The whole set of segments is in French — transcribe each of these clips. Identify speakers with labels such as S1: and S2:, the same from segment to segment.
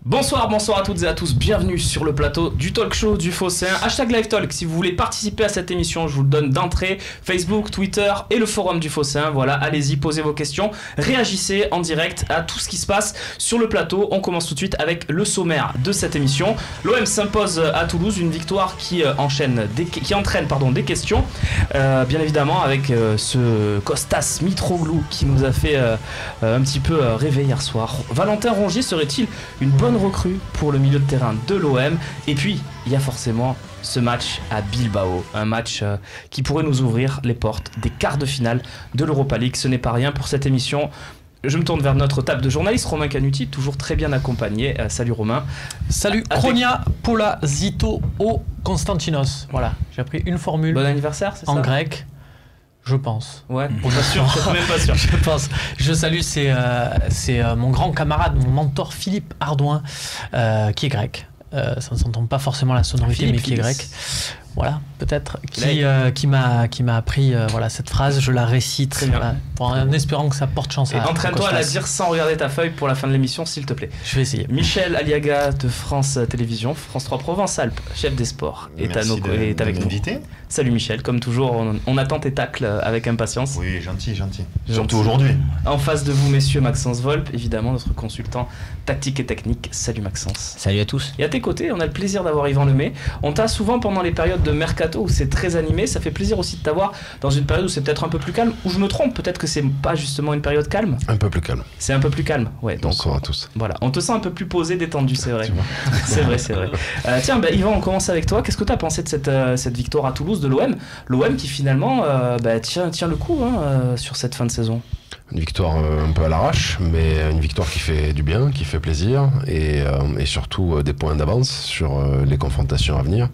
S1: Bonsoir à toutes et à tous, bienvenue sur le plateau du talk show du Phocéen. Hashtag LiveTalk, si vous voulez participer à cette émission, je vous le donne d'entrée. Facebook, Twitter et le forum du Phocéen. Voilà, allez-y, posez vos questions, réagissez en direct à tout ce qui se passe sur le plateau. On commence tout de suite avec le sommaire de cette émission. L'OM s'impose à Toulouse, une victoire qui entraîne des questions. Bien évidemment avec ce Kostas Mitroglou qui nous a fait un petit peu rêver hier soir. Valentin Rongier serait-il une bonne recrue pour le milieu de terrain de l'OM? Et puis il y a forcément ce match à Bilbao, un match qui pourrait nous ouvrir les portes des quarts de finale de l'Europa League. Ce n'est pas rien pour cette émission. Je me tourne vers notre table de journaliste, Romain Canuti, toujours très bien accompagné. Salut Romain.
S2: Salut. Chronia Paula Zito O Konstantinos. Voilà, j'ai appris une formule.
S1: Bon anniversaire, c'est ça?
S2: En grec. Je pense.
S1: Ouais, pas sûr, je suis même pas sûr.
S2: Je pense. Je salue, c'est mon grand camarade, mon mentor Philippe Ardouin, qui est grec. Ça ne s'entend pas forcément la sonorité,
S1: Philippe
S2: mais qui est grec. Voilà, peut-être. Qui m'a appris cette phrase. Je la récite en espérant que ça porte chance.
S1: Et entraîne-toi à la dire sans regarder ta feuille pour la fin de l'émission, s'il te plaît.
S2: Je vais essayer.
S1: Michel Aliaga de France Télévisions, France 3 Provence-Alpes, chef des sports, est avec nous. Salut Michel, comme toujours, on attend tes tacles avec impatience.
S3: Oui, gentil. Surtout aujourd'hui.
S1: En face de vous, messieurs, Maxence Volpe, évidemment, notre consultant tactique et technique. Salut Maxence.
S4: Salut à tous.
S1: Et à tes côtés, on a le plaisir d'avoir Yvan Lemay. On t'a souvent pendant les périodes de mercato où c'est très animé, ça fait plaisir aussi de t'avoir dans une période où c'est peut-être un peu plus calme, où je me trompe, peut-être que c'est pas justement une période calme.
S3: Un peu plus calme.
S1: C'est un peu plus calme, ouais. Donc,
S3: bonsoir à tous.
S1: Voilà, on te sent un peu plus posé, détendu, c'est vrai. c'est vrai. Tiens, Yvan, on commence avec toi. Qu'est-ce que tu as pensé de cette victoire à Toulouse de l'OM? L'OM qui finalement tient le coup sur cette fin de saison.
S3: Une victoire un peu à l'arrache, mais une victoire qui fait du bien, qui fait plaisir, et surtout des points d'avance sur les confrontations à venir.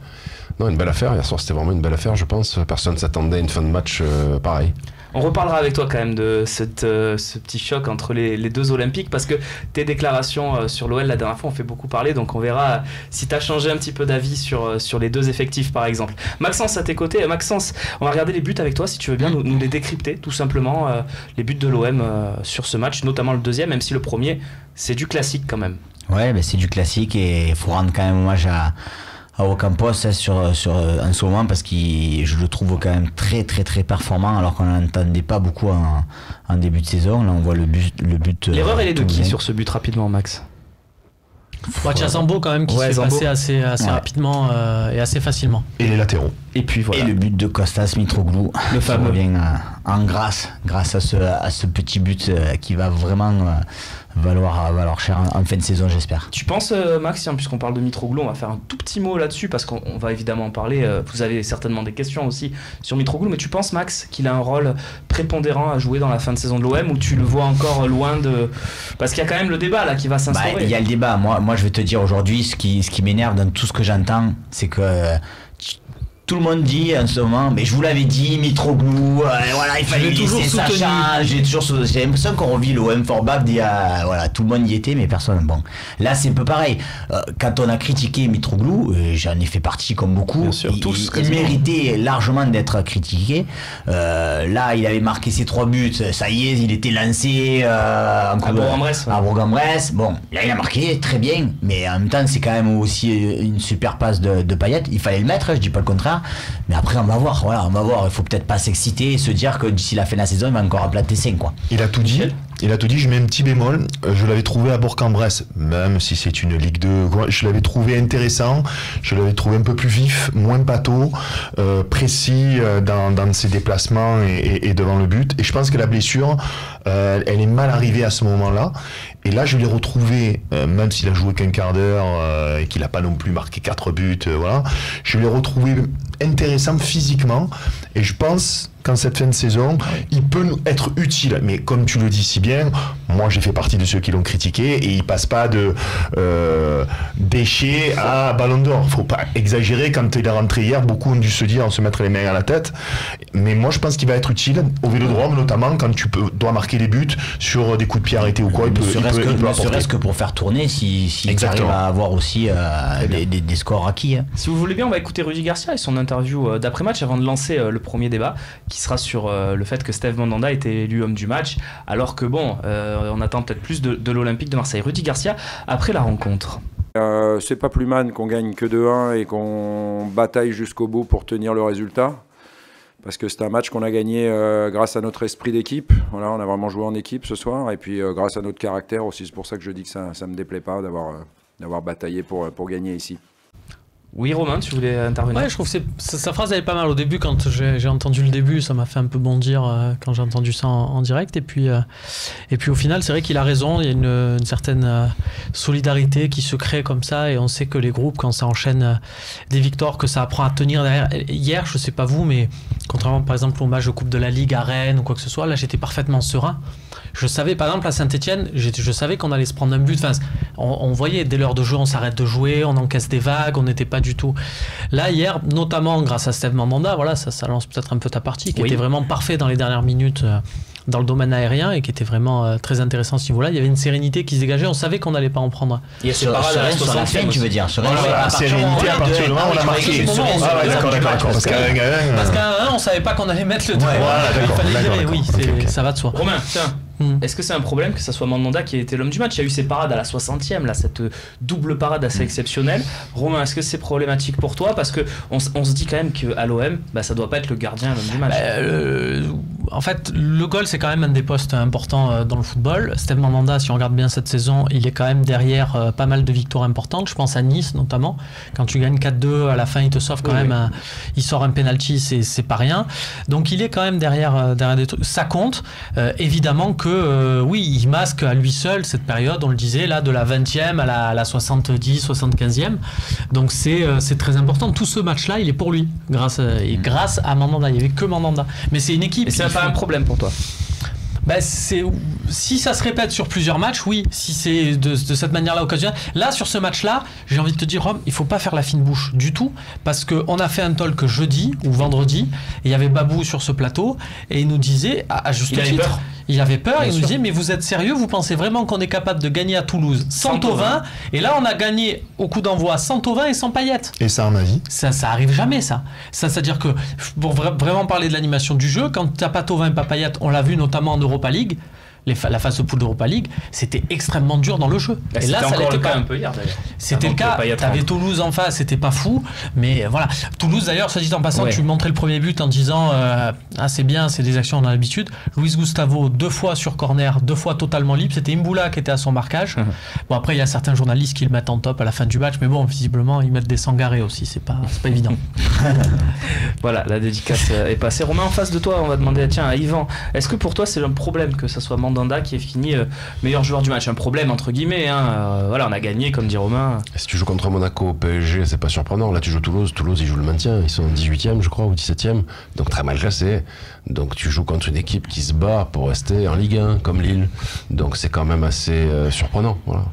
S3: Non, une belle affaire. Hier soir, c'était vraiment une belle affaire, je pense. Personne ne s'attendait à une fin de match pareille.
S1: On reparlera avec toi quand même de ce petit choc entre les deux Olympiques, parce que tes déclarations sur l'OL la dernière fois ont fait beaucoup parler, donc on verra si tu as changé un petit peu d'avis sur les deux effectifs par exemple. Maxence, à tes côtés. Maxence, on va regarder les buts avec toi si tu veux bien nous les décrypter tout simplement, les buts de l'OM sur ce match, notamment le deuxième, même si le premier c'est du classique quand même.
S4: Ouais, c'est du classique et il faut rendre quand même hommage à Ocampos sur en ce moment, parce que je le trouve quand même très performant, alors qu'on n'entendait pas beaucoup en début de saison. Là on voit le but.
S1: L'erreur elle est de qui sur ce but rapidement, Max?
S2: Mathias Zambo quand même qui s'est passé assez rapidement et assez facilement.
S3: Et les latéraux.
S1: Et puis voilà.
S4: Et le but de Kostas Mitroglou,
S1: le fameux,
S4: revient en grâce à ce petit but qui va vraiment valoir cher en fin de saison, j'espère.
S1: Tu penses, Max, puisqu'on parle de Mitroglou, on va faire un tout petit mot là-dessus parce qu'on va évidemment en parler. Vous avez certainement des questions aussi sur Mitroglou, mais tu penses, Max, qu'il a un rôle prépondérant à jouer dans la fin de saison de l'OM, ou tu le vois encore loin de... Parce qu'il y a quand même le débat là qui va s'instaurer.
S4: Il y a le débat. Moi, je vais te dire aujourd'hui, ce qui m'énerve dans tout ce que j'entends, c'est que tout le monde dit en ce moment, mais je vous l'avais dit, Mitroglou, il fallait laisser sa chance. J'ai l'impression qu'on revit l'OM for back tout le monde y était, mais personne. Bon, là c'est un peu pareil. Quand on a critiqué Mitroglou, j'en ai fait partie comme beaucoup.
S1: Bien sûr,
S4: il méritait largement d'être critiqué. Là, il avait marqué ses 3 buts, ça y est, il était lancé à Bourg-en-Bresse. Bon, là il a marqué, très bien, mais en même temps c'est quand même aussi une super passe de Payet. Il fallait le mettre, je dis pas le contraire. Mais après on va voir, il faut peut-être pas s'exciter et se dire que d'ici la fin de la saison il va encore appeler 5 quoi.
S3: Il a tout dit, je mets un petit bémol. Je l'avais trouvé à Bourg-en-Bresse, même si c'est une Ligue 2, je l'avais trouvé intéressant, je l'avais trouvé un peu plus vif, moins bateau, précis dans ses déplacements et devant le but. Et je pense que la blessure, elle est mal arrivée à ce moment-là. Et là, je l'ai retrouvé, même s'il a joué qu'un quart d'heure et qu'il n'a pas non plus marqué 4 buts, je l'ai retrouvé intéressant physiquement. Et je pense qu'en cette fin de saison, il peut nous être utile. Mais comme tu le dis si bien, moi j'ai fait partie de ceux qui l'ont critiqué et il passe pas de déchet à Ballon d'Or. Faut pas exagérer. Quand il est rentré hier, beaucoup ont dû se dire, on se mettre les mains à la tête. Mais moi je pense qu'il va être utile au Vélodrome, notamment quand tu dois marquer des buts sur des coups de pied arrêtés ou quoi.
S4: Ne serait-ce que pour faire tourner, si arrive à avoir aussi des scores acquis.
S1: Si vous voulez bien, on va écouter Rudy Garcia et son interview d'après-match avant de lancer le premier débat qui sera sur le fait que Steve Mandanda était élu homme du match, alors que on attend peut-être plus de l'Olympique de Marseille. Rudy Garcia, après la rencontre.
S5: C'est pas plus mal qu'on gagne que 2-1 et qu'on bataille jusqu'au bout pour tenir le résultat. Parce que c'est un match qu'on a gagné grâce à notre esprit d'équipe. Voilà, on a vraiment joué en équipe ce soir. Et puis grâce à notre caractère aussi. C'est pour ça que je dis que ça ne me déplaît pas d'avoir bataillé pour gagner ici.
S1: Oui, Romain, tu voulais intervenir?
S2: Ouais, je trouve que sa phrase elle est pas mal. Au début, quand j'ai entendu le début, ça m'a fait un peu bondir quand j'ai entendu ça en direct. Et puis au final, c'est vrai qu'il a raison. Il y a une certaine solidarité qui se crée comme ça. Et on sait que les groupes, quand ça enchaîne des victoires, que ça apprend à tenir derrière. Hier, je sais pas vous, mais contrairement par exemple au match de Coupe de la Ligue à Rennes ou quoi que ce soit, là j'étais parfaitement serein. Je savais, par exemple, à Saint-Etienne, je savais qu'on allait se prendre un but. Enfin, on voyait, dès l'heure de jeu, on s'arrête de jouer, on encaisse des vagues, on n'était pas du tout. Là, hier, notamment grâce à Steve Mandanda, voilà, ça lance peut-être un peu ta partie, qui était vraiment parfait dans les dernières minutes dans le domaine aérien et qui était vraiment très intéressant à ce niveau-là. Il y avait une sérénité qui se dégageait, on savait qu'on n'allait pas en prendre.
S4: Il y a sur la fin, tu veux dire.
S3: La sérénité, à partir du moment où on a marqué.
S2: D'accord. Parce qu'à 1, on savait pas qu'on allait mettre le 3. Il fallait gérer, oui, ça va de soi.
S1: Romain, tiens. Est-ce que c'est un problème que ça soit Mandanda qui ait été l'homme du match? Il y a eu ces parades à la 60e, là, cette double parade assez exceptionnelle. Romain, est-ce que c'est problématique pour toi? Parce qu'on se dit quand même qu'à l'OM, ça doit pas être le gardien l'homme du match.
S2: En fait, le goal, c'est quand même un des postes importants dans le football. Steve Mandanda, si on regarde bien cette saison, il est quand même derrière pas mal de victoires importantes. Je pense à Nice notamment. Quand tu gagnes 4-2, à la fin, il te sauve quand même. Il sort un penalty, c'est pas rien. Donc il est quand même derrière des trucs. Ça compte. Évidemment que oui, il masque à lui seul cette période, on le disait, là, de la 20e à la 70, 75e. Donc c'est très important. Tout ce match-là, il est pour lui, grâce à Mandanda. Il n'y avait que Mandanda. Mais c'est une équipe.
S1: Et c'est pas un problème pour toi?
S2: Si ça se répète sur plusieurs matchs, oui. Si c'est de cette manière-là occasionnelle. Là, sur ce match-là, j'ai envie de te dire, Rome, il faut pas faire la fine bouche du tout, parce qu'on a fait un talk jeudi ou vendredi, et il y avait Babou sur ce plateau, et il nous disait, à juste titre, il avait peur, il nous disait, mais vous êtes sérieux, vous pensez vraiment qu'on est capable de gagner à Toulouse sans Thauvin? Et là, on a gagné au coup d'envoi sans Thauvin et sans Payet.
S3: Et ça, à ma vie,
S2: ça arrive jamais, ça. C'est-à-dire que, pour vraiment parler de l'animation du jeu, quand t'as pas Thauvin et pas Payet, on l'a vu notamment en Europa League, la phase de poule d'Europa League, c'était extrêmement dur dans le jeu.
S1: Et là, ça l'était pas un peu hier d'ailleurs.
S2: C'était le cas. T'avais Toulouse en face, c'était pas fou, mais voilà. Toulouse d'ailleurs, ça dit en passant, tu montrais le premier but en disant c'est bien, c'est des actions on a l'habitude. Luis Gustavo 2 fois sur corner, 2 fois totalement libre. C'était Mboula qui était à son marquage. Bon après il y a certains journalistes qui le mettent en top à la fin du match, mais bon visiblement ils mettent des sangarés aussi, c'est pas évident.
S1: Voilà, la dédicace est passée. Romain, en face de toi, on va demander à Yvan, est-ce que pour toi c'est un problème que ça soit Mandanda qui est fini meilleur joueur du match? Un problème entre guillemets, voilà, on a gagné comme dit Romain.
S6: Si tu joues contre Monaco, PSG, c'est pas surprenant. Là tu joues Toulouse, ils jouent le maintien, ils sont 18e je crois ou 17e, donc très mal classés. Donc tu joues contre une équipe qui se bat pour rester en Ligue 1 comme Lille, donc c'est quand même assez surprenant, voilà.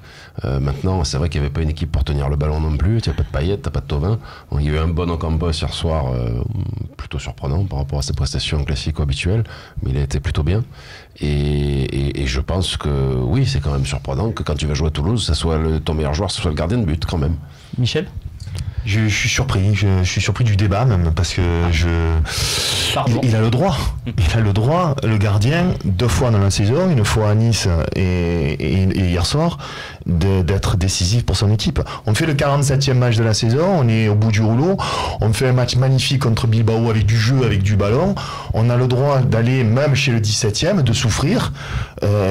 S6: Maintenant c'est vrai qu'il n'y avait pas une équipe pour tenir le ballon non plus, tu n'as pas de Payet, tu n'as pas de Thauvin. Bon, il y a eu un bon Ocampos hier soir, plutôt surprenant par rapport à ses prestations classiques habituelles, mais il a été plutôt bien. Et je pense que oui, c'est quand même surprenant que quand tu vas jouer à Toulouse, ça soit ton meilleur joueur, ce soit le gardien de but quand même.
S1: Michel?
S3: Je suis surpris, je suis surpris du débat même, parce que il a le droit, le gardien, 2 fois dans la saison, une fois à Nice et hier soir, d'être décisif pour son équipe. On fait le 47e match de la saison, on est au bout du rouleau, on fait un match magnifique contre Bilbao avec du jeu, avec du ballon, on a le droit d'aller même chez le 17e, de souffrir,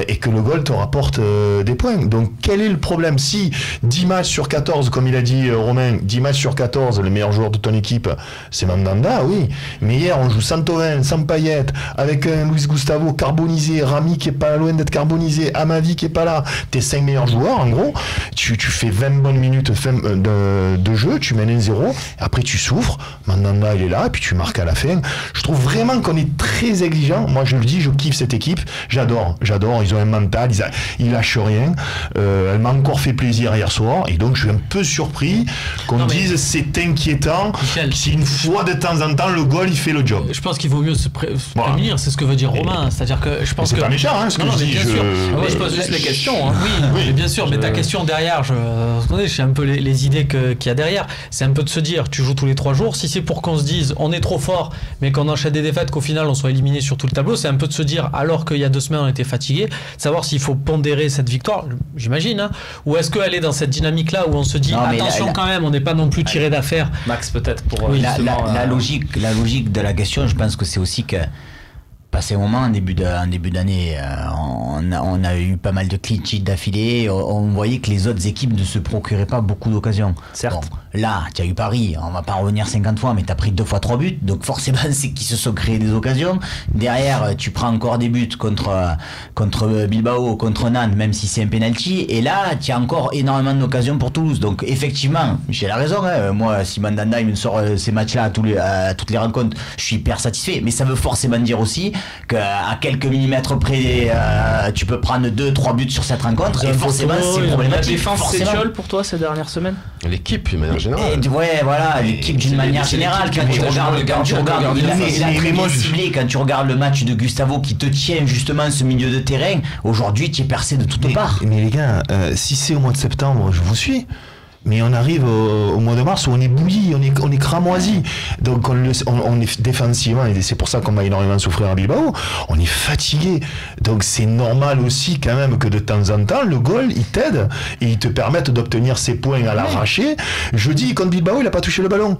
S3: et que le goal te rapporte des points. Donc quel est le problème? Si 10 matchs sur 14, comme il a dit Romain, 10 matchs sur 14, le meilleur joueur de ton équipe, c'est Mandanda, oui. Mais hier, on joue sans Thauvin, sans Payet, avec un Luis Gustavo carbonisé, Rami qui est pas loin d'être carbonisé, Amavi qui est pas là. Tes 5 meilleurs joueurs, en gros, tu fais 20 bonnes minutes de jeu, tu mènes 1-0, après tu souffres, Mandanda il est là, et puis tu marques à la fin. Je trouve vraiment qu'on est très exigeant. Moi, je le dis, je kiffe cette équipe. J'adore. Ils ont un mental, ils lâchent rien. Elle m'a encore fait plaisir hier soir, et donc je suis un peu surpris qu'on dise c'est inquiétant si une fois de temps en temps le goal il fait le job.
S2: Je pense qu'il vaut mieux prémunir, c'est ce que veut dire Romain. C'est-à-dire que je pense que.
S3: C'est pas méchant, hein, ce que je dis.
S2: Bien sûr.
S1: Moi, je pose juste les questions. Hein.
S2: Oui, mais bien sûr, mais ta question derrière, je sais un peu les idées qu'il y a derrière. C'est un peu de se dire, tu joues tous les 3 jours. Si c'est pour qu'on se dise, on est trop fort, mais qu'on enchaîne des défaites, qu'au final on soit éliminé sur tout le tableau, c'est un peu de se dire, alors qu'il y a 2 semaines on était fatigué, savoir s'il faut pondérer cette victoire, j'imagine, hein, ou est-ce qu'elle est dans cette dynamique-là où on se dit, attention quand même, on n'est pas non plus tiré d'affaire.
S1: Max, peut-être pour.
S4: Oui, la logique de la question, je pense que c'est aussi que. Passé un moment, en début d'année, on a eu pas mal de clean sheets d'affilée. On voyait que les autres équipes ne se procuraient pas beaucoup d'occasions.
S1: Certes.
S4: Bon, là, tu as eu Paris, on va pas revenir 50 fois, mais tu as pris 2 fois 3 buts. Donc forcément, c'est qu'ils se sont créés des occasions. Derrière, tu prends encore des buts contre Bilbao, contre Nantes, même si c'est un penalty. Et là, tu as encore énormément d'occasions pour Toulouse. Donc effectivement, j'ai la raison. Hein. Moi, si Mandanda il me sort ces matchs-là à toutes les rencontres, je suis hyper satisfait. Mais ça veut forcément dire aussi qu'à quelques millimètres près, tu peux prendre 2-3 buts sur cette rencontre, et forcément c'est problématique.
S1: La défense s'étiole pour toi ces dernières semaines?
S6: L'équipe d'une manière générale.
S4: Ouais, voilà, l'équipe d'une manière générale. Quand tu regardes le match de Gustavo qui te tient justement ce milieu de terrain, aujourd'hui tu es percé de toutes parts.
S3: Mais les gars, si c'est au mois de septembre, je vous suis. Mais on arrive au mois de mars où on est bouilli, on est cramoisi. Donc on est défensivement, et c'est pour ça qu'on va énormément souffrir à Bilbao, on est fatigué. Donc c'est normal aussi quand même que de temps en temps, le goal, il t'aide et il te permette d'obtenir ses points à l'arraché. Jeudi, contre Bilbao, il n'a pas touché le ballon.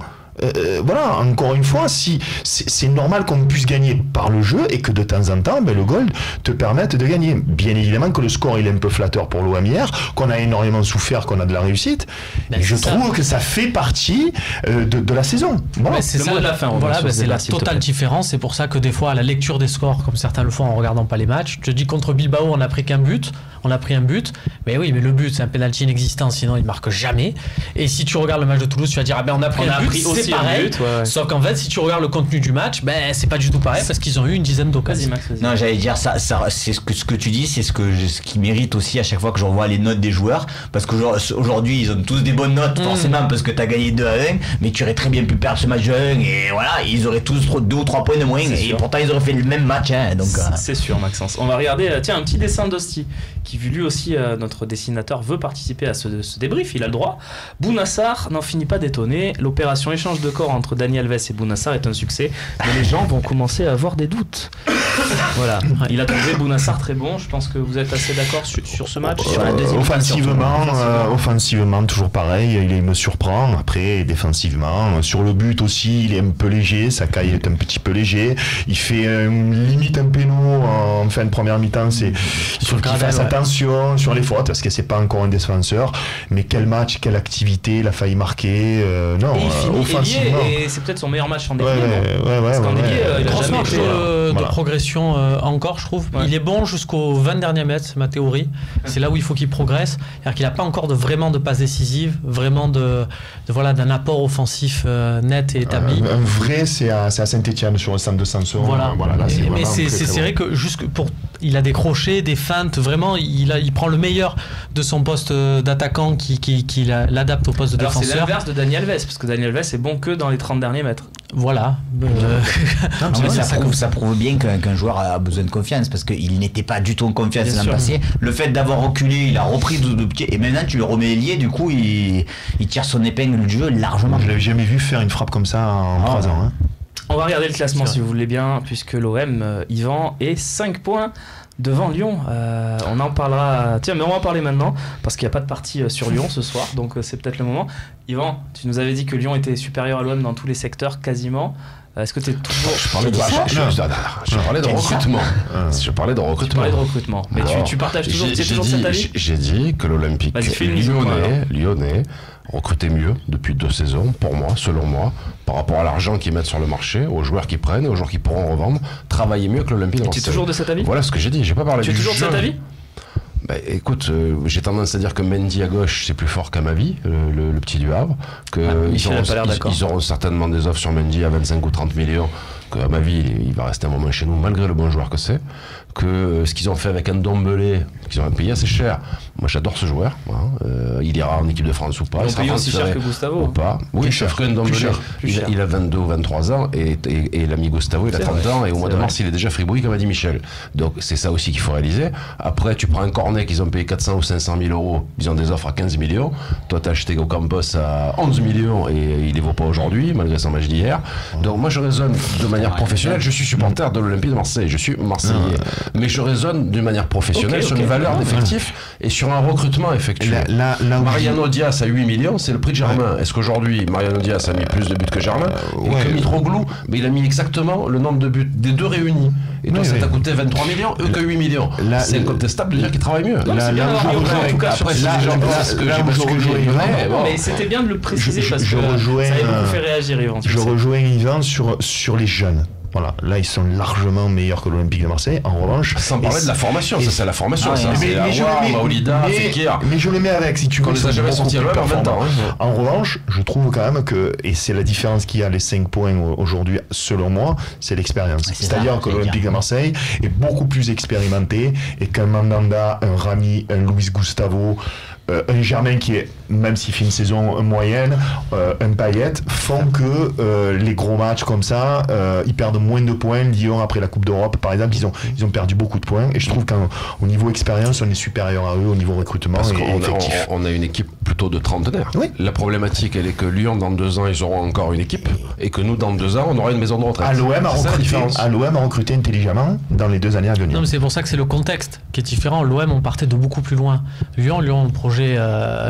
S3: Voilà, encore une fois, si c'est normal qu'on puisse gagner par le jeu et que de temps en temps, le goal te permette de gagner. Bien évidemment que le score il est un peu flatteur pour l'OM hier, qu'on a énormément souffert, qu'on a de la réussite. Et je trouve que ça fait partie de la saison. Voilà.
S2: C'est ça, de la fin. Voilà, c'est la totale différence. C'est pour ça que des fois, à la lecture des scores, comme certains le font en regardant pas les matchs, je te dis contre Bilbao, on a pris qu'un but. On a pris un but, mais oui, mais le but c'est un penalty inexistant, sinon il marque jamais. Et si tu regardes le match de Toulouse, tu vas dire on a pris un but, c'est pareil. Sauf qu'en fait, si tu regardes le contenu du match, c'est pas du tout pareil parce qu'ils ont eu une dizaine d'occasions.
S4: Non, j'allais dire ça c'est ce que tu dis, c'est ce qui mérite aussi à chaque fois que je revois les notes des joueurs, parce qu'aujourd'hui ils ont tous des bonnes notes forcément parce que t'as gagné 2-1, mais tu aurais très bien pu perdre ce match de 1 et voilà, ils auraient tous 2 ou 3 points de moins et pourtant ils auraient fait le même match. Donc
S1: c'est sûr, Maxence. On va regarder un petit dessin d'Osti qui lui aussi, notre dessinateur, veut participer à ce débrief, il a le droit. Bounassar n'en finit pas d'étonner. L'opération échange de corps entre Dani Alves et Bounassar est un succès, mais les gens vont commencer à avoir des doutes. Voilà, il a trouvé Bounassar très bon. Je pense que vous êtes assez d'accord sur ce match. Sur la deuxième
S3: offensivement, toujours pareil, il me surprend. Après, défensivement, sur le but aussi, il est un peu léger, Sakai est un petit peu léger. Il fait limite un péno en fin de première mi-temps, il faut qu'il fasse attention sur les fautes parce que c'est pas encore un défenseur, mais quel match, quelle activité, il a failli marquer. Non, offensivement.
S1: Et c'est peut-être son meilleur match en débutant. Parce qu'en début, il a jamais
S2: été de progression encore, je trouve. Il est bon jusqu'aux 20 derniers mètres, c'est ma théorie. C'est là où il faut qu'il progresse. C'est-à-dire qu'il n'a pas encore vraiment de passe décisive, vraiment d'un apport offensif net et établi.
S3: Un vrai, c'est à Saint-Etienne sur le centre de Sanson.
S2: Voilà. Mais c'est vrai que il a des crochets, des feintes, vraiment, il prend le meilleur de son poste d'attaquant qui l'adapte au poste de défenseur.
S1: C'est l'inverse de Dani Alves, parce que Dani Alves est bon que dans les 30 derniers mètres.
S2: Voilà.
S4: Ça prouve bien qu'un joueur a besoin de confiance, parce qu'il n'était pas du tout en confiance l'an passé. Le fait d'avoir reculé, il a repris de pied, et maintenant tu le remets ailier, du coup il tire son épingle du jeu largement.
S3: Je l'avais jamais vu faire une frappe comme ça en 3 ans.
S1: On va regarder le classement si vous voulez bien, puisque l'OM, Yvan, est 5 points devant Lyon. On en parlera. Tiens, mais on va en parler maintenant, parce qu'il n'y a pas de partie sur Lyon ce soir, donc c'est peut-être le moment. Yvan, tu nous avais dit que Lyon était supérieur à l'OM dans tous les secteurs, quasiment. Est-ce que tu es toujours...
S6: Je parlais de recrutement. Je parlais de recrutement.
S1: Mais tu partages toujours, cet avis?
S6: J'ai dit que l'Olympique lyonnais recrutait mieux depuis 2 saisons, pour moi, selon moi, par rapport à l'argent qu'ils mettent sur le marché, aux joueurs qu'ils prennent, aux joueurs qu'ils pourront revendre, travailler mieux que l'Olympique.
S1: Tu es toujours de cet avis?
S6: Voilà ce que j'ai dit, j'ai pas parlé du jeu.
S1: Tu es toujours de cet avis?
S6: Écoute, j'ai tendance à dire que Mendy à gauche c'est plus fort qu'Amavi, le petit du Havre, ils auront certainement des offres sur Mendy à 25 ou 30 millions, qu'Amavi il va rester un moment chez nous malgré le bon joueur que c'est, que ce qu'ils ont fait avec un Ndombele, qu'ils ont payé assez cher. Moi, j'adore ce joueur. Il ira en équipe de France ou pas.
S1: Ils ont payé aussi cher que Gustavo.
S6: Ou pas. Oui, cher que Ndombele. Il a 22 ou 23 ans et l'ami Gustavo, il a 30 ans et au mois de mars, il est déjà fribouille, comme a dit Michel. Donc, c'est ça aussi qu'il faut réaliser. Après, tu prends un Cornet qu'ils ont payé 400 ou 500 000 euros. Ils ont des offres à 15 millions. Toi, tu as acheté Ocampos à 11 millions et il ne les vaut pas aujourd'hui, malgré son match d'hier. Donc, moi, je raisonne de manière professionnelle. Je suis supporter de l'Olympique de Marseille. Je suis Marseillais. Mais je raisonne d'une manière professionnelle sur une valeur d'effectif et sur un recrutement effectué. Mariano Diaz à 8 millions, c'est le prix de Germain. Est-ce qu'aujourd'hui, Mariano Diaz a mis plus de buts que Germain et que Mitroglou, mais il a mis exactement le nombre de buts des deux réunis. Et toi, ça t'a coûté 23 millions, eux que 8 millions. C'est incontestable de dire qu'ils travaillent mieux.
S1: Mais c'était bien de le préciser parce que ça avait beaucoup fait réagir, Yvan.
S3: Je rejoins Yvan sur les jeunes. Voilà, là ils sont largement meilleurs que l'Olympique de Marseille. En revanche,
S6: sans parler de la formation, ça c'est la formation.
S3: Mais je le mets avec, si tu veux.
S6: On les a jamais sortis à l'OM en 20 ans.
S3: En revanche, je trouve quand même que, et c'est la différence qu'il y a les 5 points aujourd'hui, selon moi, c'est l'expérience. C'est-à-dire que l'Olympique de Marseille est beaucoup plus expérimenté et qu'un Mandanda, un Rami, un Luis Gustavo, un Germain qui est, même s'il fait une saison moyenne, un Payet, font que les gros matchs comme ça, ils perdent moins de points. Lyon, après la Coupe d'Europe, par exemple, ils ont perdu beaucoup de points. Et je trouve qu'au niveau expérience, on est supérieur à eux au niveau recrutement.
S6: Parce qu'on a une équipe plutôt de trentenaires. Oui. La problématique, elle est que Lyon, dans 2 ans, ils auront encore une équipe. Et que nous, dans 2 ans, on aura une maison de retraite.
S3: L'OM a recruté intelligemment dans les 2 années à venir.
S2: Non, mais c'est pour ça que c'est le contexte qui est différent. L'OM, on partait de beaucoup plus loin. Lyon, le projet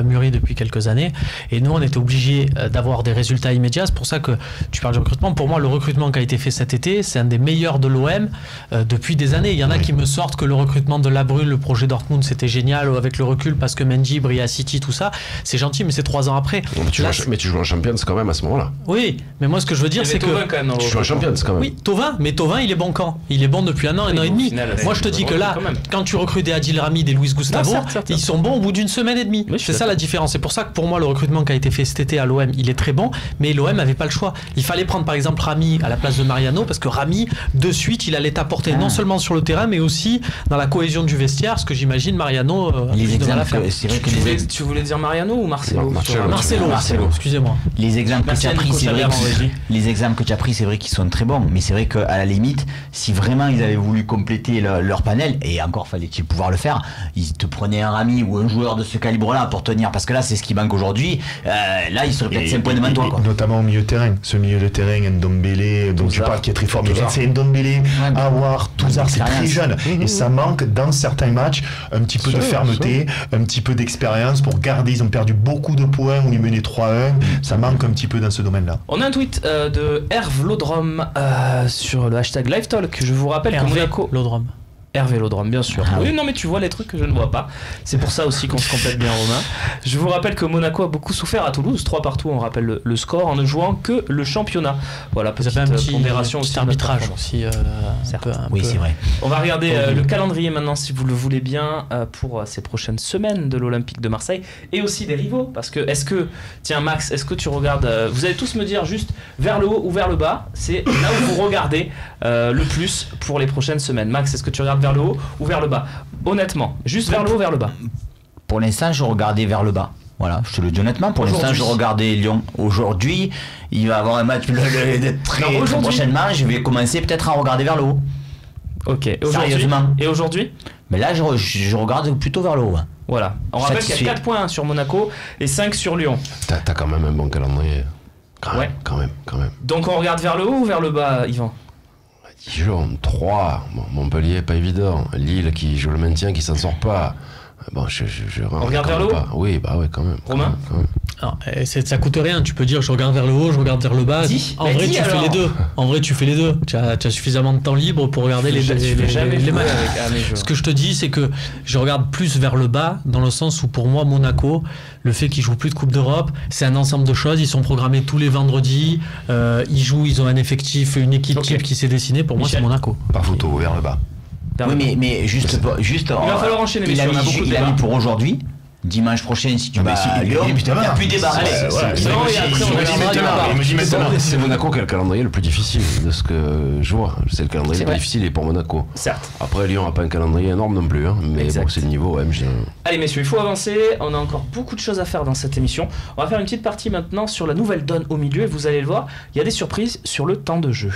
S2: mûri depuis quelques années et nous on était obligés d'avoir des résultats immédiats. C'est pour ça que tu parles du recrutement. Pour moi, le recrutement qui a été fait cet été, c'est un des meilleurs de l'OM depuis des années. Il y en a qui me sortent que le recrutement de Labrune, le projet Dortmund, c'était génial avec le recul parce que Mendy brille à City, tout ça, c'est gentil, mais c'est 3 ans après.
S6: Mais tu joues en Champions quand même à ce moment-là.
S2: Oui, mais moi ce que je veux dire, c'est que
S6: tu joues en Champions quand même.
S2: Oui, Thauvin, mais Thauvin il est bon quand il est bon depuis un an et demi. Moi je te dis que là, quand tu recrutes des Adil Rami, des Luis Gustavo, ils sont bons au bout d'une semaine et demie. C'est ça la différence. C'est pour ça que pour moi le recrutement qui a été fait cet été à l'OM, il est très bon, mais l'OM n'avait pas le choix. Il fallait prendre par exemple Rami à la place de Mariano parce que Rami de suite il allait t'apporter non seulement sur le terrain mais aussi dans la cohésion du vestiaire, ce que j'imagine Mariano
S1: c'est vrai que tu voulais dire Mariano ou Marcelo?
S2: Marcelo, excusez-moi.
S4: Les exemples que tu as pris, c'est vrai qu'ils sont très bons, mais c'est vrai qu'à la limite, si vraiment ils avaient voulu compléter leur panel, et encore fallait-il pouvoir le faire, ils te prenaient un Rami ou un joueur de ce calibre-là pour tenir, parce que là c'est ce qui manque aujourd'hui. Là ils seraient peut-être 5 points devant toi, quoi.
S3: Notamment au milieu de terrain, ce milieu de terrain, Ndombele, dont tu parles qui est très fort, mais c'est Ndombele, Aouar, Touzard, c'est très jeune, et ça manque dans certains matchs un petit peu de fermeté, un petit peu d'expérience pour garder. Ils ont perdu beaucoup de points où ils menaient 3-1, ça manque un petit peu dans ce domaine-là.
S1: On a un tweet de Hervé Lodrom sur le hashtag LiveTalk. Je vous rappelle que Monaco
S2: Lodrom.
S1: Hervé Lodrom, bien sûr. Oui, non, mais tu vois les trucs que je ne vois pas. C'est pour ça aussi qu'on se complète bien, Romain. Je vous rappelle que Monaco a beaucoup souffert à Toulouse, 3 partout, on rappelle le score, en ne jouant que le championnat. Voilà, petite pondération aussi.
S2: Arbitrage aussi.
S4: Oui, c'est vrai.
S1: On va regarder le calendrier maintenant, si vous le voulez bien, pour ces prochaines semaines de l'Olympique de Marseille et aussi des rivaux. Parce que, tiens, Max, est-ce que tu regardes, vous allez tous me dire juste vers le haut ou vers le bas, c'est là où vous regardez le plus pour les prochaines semaines. Max, est-ce que tu regardes vers le haut ou vers le bas? Honnêtement, juste vers le haut ou vers le bas?
S4: Pour l'instant, je regardais vers le bas. Voilà, je te le dis honnêtement. Pour l'instant, je regardais Lyon. Aujourd'hui, il va y avoir un match très prochainement. Je vais commencer peut-être à regarder vers le haut.
S1: Ok,
S4: sérieusement.
S1: Et aujourd'hui?
S4: Mais là, je regarde plutôt vers le haut. Hein.
S1: Voilà. On rappelle qu'il y a 4 points sur Monaco et 5 sur Lyon.
S6: T'as quand même un bon calendrier. Quand même.
S1: Donc on regarde vers le haut ou vers le bas, Yvan?
S6: Dijon, 3, Montpellier, pas évident. Lille qui joue le maintien, qui s'en sort pas. Bon,
S1: on regarde vers le haut?
S6: Oui, bah ouais, quand même.
S1: Romain?
S2: Non, ça coûte rien, tu peux dire je regarde vers le haut, je regarde vers le bas. En vrai, tu fais les deux. En vrai, tu fais les deux. Tu as suffisamment de temps libre pour regarder les matchs. Ce que je te dis, c'est que je regarde plus vers le bas, dans le sens où pour moi, Monaco, le fait qu'ils jouent plus de Coupe d'Europe, c'est un ensemble de choses. Ils sont programmés tous les vendredis. Ils ont un effectif, une équipe type qui s'est dessinée. Pour moi, c'est Monaco.
S3: Par photo, vers le bas.
S4: Oui, mais juste
S1: il va falloir enchaîner,
S4: il a mis pour aujourd'hui. dimanche prochain, si tu vas à Lyon, il n'y a plus de débat.
S6: C'est Monaco qui a le calendrier le plus difficile de ce que je vois. C'est le calendrier le plus difficile et pour Monaco.
S1: Certes.
S6: Après, Lyon n'a pas un calendrier énorme non plus, hein, mais bon, c'est le niveau OM.
S1: Allez messieurs, il faut avancer, on a encore beaucoup de choses à faire dans cette émission. On va faire une petite partie maintenant sur la nouvelle donne au milieu et vous allez le voir, il y a des surprises sur le temps de jeu.